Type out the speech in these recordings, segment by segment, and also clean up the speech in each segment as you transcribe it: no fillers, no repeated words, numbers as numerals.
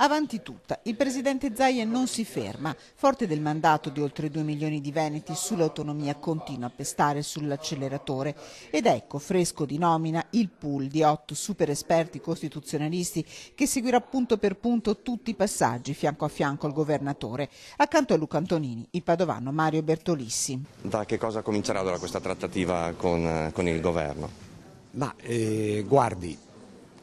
Avanti tutta, il presidente Zaia non si ferma, forte del mandato di oltre 2 milioni di veneti sull'autonomia continua a pestare sull'acceleratore ed ecco fresco di nomina il pool di 8 super esperti costituzionalisti che seguirà punto per punto tutti i passaggi fianco a fianco al governatore, accanto a Luca Antonini, il padovano Mario Bertolissi. Da che cosa comincerà allora questa trattativa con il governo? Guardi,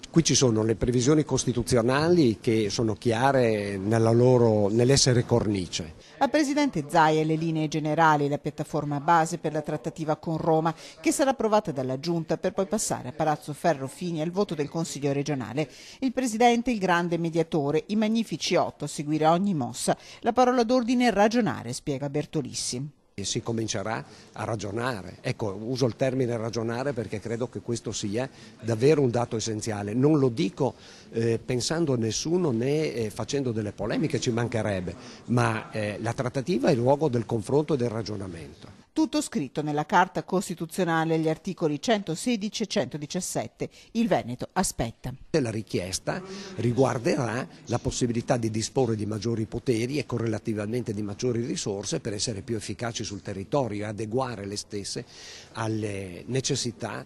qui ci sono le previsioni costituzionali che sono chiare nell'essere cornice. Al presidente Zaia le linee generali e la piattaforma base per la trattativa con Roma, che sarà approvata dalla Giunta per poi passare a Palazzo Ferro-Fini al voto del Consiglio regionale. Il presidente, il grande mediatore, i magnifici 8 a seguire ogni mossa. La parola d'ordine è ragionare, spiega Bertolissi. E si comincerà a ragionare. Ecco, uso il termine ragionare perché credo che questo sia davvero un dato essenziale. Non lo dico pensando a nessuno né facendo delle polemiche, ci mancherebbe, ma la trattativa è il luogo del confronto e del ragionamento. Tutto scritto nella Carta Costituzionale agli articoli 116 e 117. Il Veneto aspetta. La richiesta riguarderà la possibilità di disporre di maggiori poteri e correlativamente di maggiori risorse per essere più efficaci sul territorio e adeguare le stesse alle necessità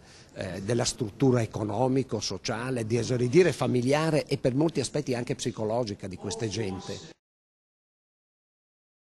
della struttura economico, sociale, di esordire familiare e per molti aspetti anche psicologica di queste gente.